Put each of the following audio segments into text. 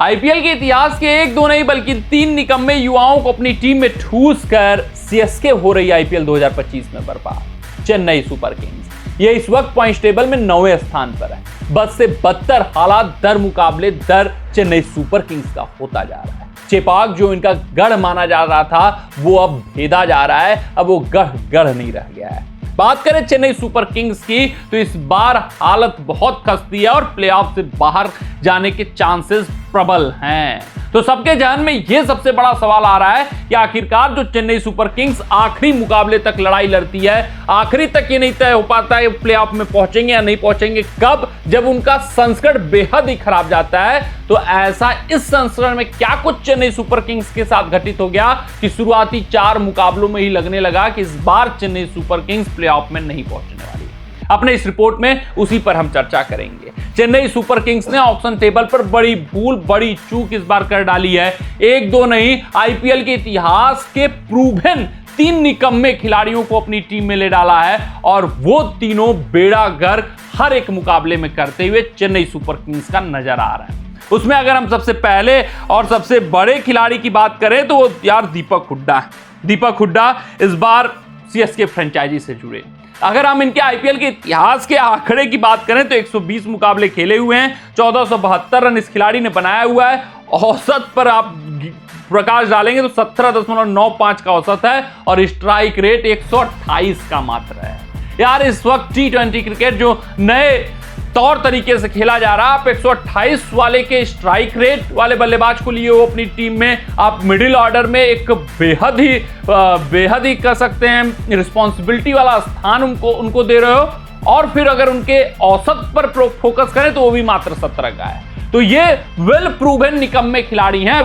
IPL के इतिहास के एक दो नहीं बल्कि 3 निकम्मे युवाओं को अपनी टीम में ठूस कर सीएसके हो रही आईपीएल 2025 में बर्बाद। चेन्नई सुपर किंग्स ये इस वक्त पॉइंट टेबल में 9वें स्थान पर है। बद से बदतर हालात दर मुकाबले दर चेन्नई सुपर किंग्स का होता जा रहा है। चेपाक जो इनका गढ़ माना जा रहा था वो अब भेदा जा रहा है। अब वो गढ़ नहीं रह गया है। बात करें चेन्नई सुपर किंग्स की तो इस बार हालत बहुत खस्ती है और प्लेऑफ से बाहर जाने के चांसेस प्रबल हैं। तो सबके जहन में यह सबसे बड़ा सवाल आ रहा है कि आखिरकार जो चेन्नई सुपर किंग्स आखिरी मुकाबले तक लड़ाई लड़ती है, आखिरी तक ये नहीं तय हो पाता है प्लेऑफ में पहुंचेंगे या नहीं पहुंचेंगे कब, जब उनका संस्करण बेहद ही खराब जाता है। तो ऐसा इस संस्करण में क्या कुछ चेन्नई सुपर किंग्स के साथ घटित हो गया कि शुरुआती 4 मुकाबलों में ही लगने लगा कि इस बार चेन्नई सुपर किंग्स प्लेऑफ में नहीं पहुंचने वाली। अपने इस रिपोर्ट में उसी पर हम चर्चा करेंगे। चेन्नई सुपर किंग्स ने ऑक्शन टेबल पर बड़ी भूल, बड़ी चूक इस बार कर डाली है। एक दो नहीं, आईपीएल के इतिहास के प्रूवन 3 निकम्मे खिलाड़ियों को अपनी टीम में ले डाला है और वो तीनों बेड़ा गर्क हर एक मुकाबले में करते हुए चेन्नई सुपर किंग्स का नजर आ रहा है। उसमें अगर हम सबसे पहले और सबसे बड़े खिलाड़ी की बात करें तो वो यार दीपक हुड्डा है। दीपक हुड्डा इस बार सीएसके फ्रेंचाइजी से जुड़े। अगर हम इनके आईपीएल के इतिहास के आंकड़े की बात करें तो 120 मुकाबले खेले हुए हैं, 1472 रन इस खिलाड़ी ने बनाया हुआ है। औसत पर आप प्रकाश डालेंगे तो 17.95 का औसत है और स्ट्राइक रेट 128 का मात्र है। यार इस वक्त T20 क्रिकेट जो नए तौर तरीके से खेला जा रहा है, आप 128 वाले के स्ट्राइक रेट वाले बल्लेबाज को लिए हो अपनी टीम में, आप मिडिल ऑर्डर में एक बेहद ही कह सकते हैं रिस्पॉन्सिबिलिटी वाला स्थान उनको दे रहे हो और फिर अगर उनके औसत पर फोकस करें तो वो भी मात्र 17 का है। तो ये वेल प्रूवन निकम्मे खिलाड़ी हैं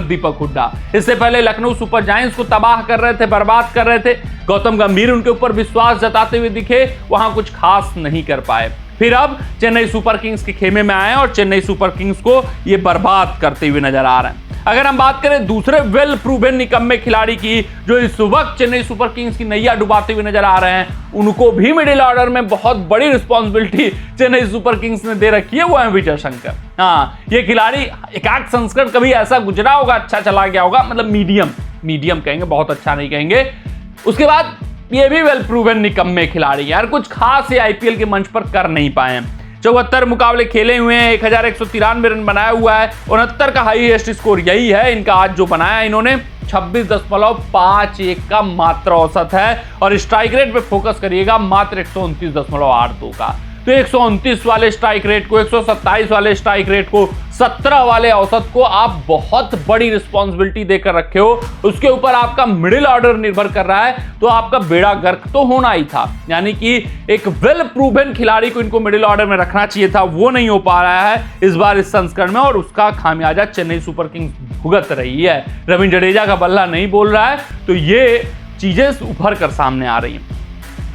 दीपक हुड्डा। इससे पहले लखनऊ सुपर जायंट्स को तबाह कर रहे थे, बर्बाद कर रहे थे। गौतम गंभीर उनके ऊपर विश्वास जताते हुए दिखे, वहां कुछ खास नहीं कर पाए। फिर अब चेन्नई सुपर किंग्स के खेमे में आए और चेन्नई सुपर किंग्स को ये बर्बाद करते हुए नजर आ रहे हैं। अगर हम बात करें दूसरे वेल प्रूवन निकम्मे खिलाड़ी की जो इस वक्त चेन्नई सुपर किंग्स की नैया डुबाते हुए नजर आ रहे हैं, उनको भी मिडिल ऑर्डर में बहुत बड़ी रिस्पॉन्सिबिलिटी चेन्नई सुपर किंग्स ने दे रखी है, वो है विजय शंकर। हाँ, ये खिलाड़ी एकाक संस्करण कभी ऐसा गुजरा होगा, अच्छा चला गया होगा, मतलब मीडियम कहेंगे, बहुत अच्छा नहीं कहेंगे। उसके बाद ये भी वेल प्रूवन निकम्मे खिलाड़ी यार कुछ खास ये आईपीएल के मंच पर कर नहीं पाए हैं। 74 मुकाबले खेले हुए हैं, 1193 रन बनाया हुआ है, 69 का हाईएस्ट स्कोर यही है इनका आज जो बनाया इन्होंने। 26.51 का मात्र औसत है और स्ट्राइक रेट पे फोकस करिएगा मात्र 129.82 का। तो 129 वाले स्ट्राइक रेट को, 127 वाले स्ट्राइक रेट को, 17 वाले औसत को आप बहुत बड़ी रिस्पॉन्सिबिलिटी देकर रखे हो। उसके ऊपर आपका मिडिल ऑर्डर निर्भर कर रहा है, तो आपका बेड़ा गर्क तो होना ही था। यानी कि एक वेल प्रूवन खिलाड़ी को इनको मिडिल ऑर्डर में रखना चाहिए था, वो नहीं हो पा रहा है इस बार इस संस्करण में और उसका खामियाजा चेन्नई सुपर किंग्स भुगत रही है। रविंद्र जडेजा का बल्ला नहीं बोल रहा है, तो ये चीजें उभर कर सामने आ रही हैं।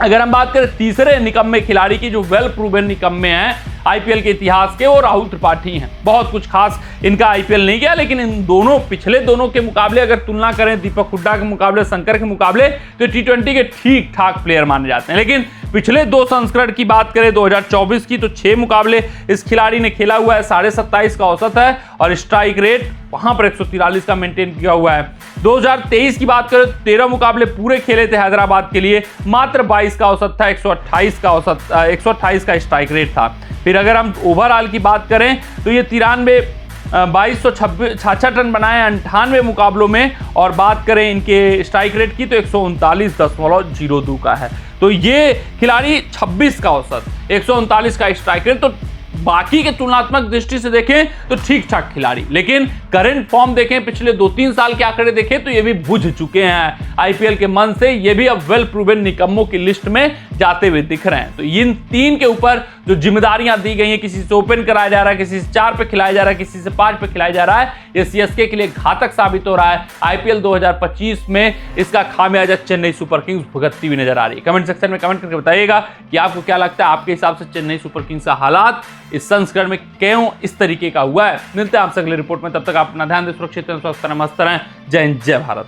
अगर हम बात करें तीसरे निकम्मे खिलाड़ी की जो वेल प्रूवन निकम्मे हैं आईपीएल के इतिहास के, वो राहुल त्रिपाठी हैं। बहुत कुछ खास इनका आईपीएल नहीं गया, लेकिन इन दोनों पिछले दोनों के मुकाबले अगर तुलना करें दीपक हुड्डा के मुकाबले, शंकर के मुकाबले, तो T20 के ठीक ठाक प्लेयर माने जाते हैं। लेकिन पिछले 2 संस्करण की बात करें 2024 की, तो 6 मुकाबले इस खिलाड़ी ने खेला हुआ है, 27.5 का औसत है और स्ट्राइक रेट वहां पर 143 का मेंटेन किया हुआ है। 2023 की बात करें तो 13 मुकाबले पूरे खेले थे हैदराबाद के लिए, मात्र 22 का औसत था, 128 का औसत, 128 का स्ट्राइक रेट था। फिर अगर हम ओवरऑल की बात करें तो ये 2266 रन बनाए 98 मुकाबलों में और बात करें इनके स्ट्राइक रेट की तो 139.02 का है। तो ये खिलाड़ी 26 का औसत, 139 का स्ट्राइक रेट, तो बाकी के तुलनात्मक दृष्टि से देखें तो ठीक ठाक खिलाड़ी, लेकिन करंट फॉर्म देखें, पिछले 2-3 साल के आंकड़े देखें तो ये भी बुझ चुके हैं आईपीएल के मन से। ये भी अब वेल प्रूवन निकम्मों की लिस्ट में जाते हुए दिख रहे हैं। तो इन 3 के ऊपर जो जिम्मेदारियां दी गई हैं, किसी से ओपन कराया जा रहा है, किसी से 4 पे खिलाया जा रहा है, किसी से 5 पे खिलाया जा रहा है, ये सीएसके के लिए घातक साबित हो रहा है। आईपीएल 2025 में इसका खामियाजा चेन्नई सुपर किंग्स भुगतती हुई नजर आ रही है। कमेंट सेक्शन में कमेंट करके बताइएगा कि आपको क्या लगता है, आपके हिसाब से चेन्नई सुपर किंग्स का हालात इस संस्करण में क्यों इस तरीके का हुआ है। मिलते हैं आपसे अगले रिपोर्ट में, तब तक आप अपना ध्यान दें, सुरक्षित रहें, स्वस्थ रहें, मस्त रहें। जय हिंद, जय भारत।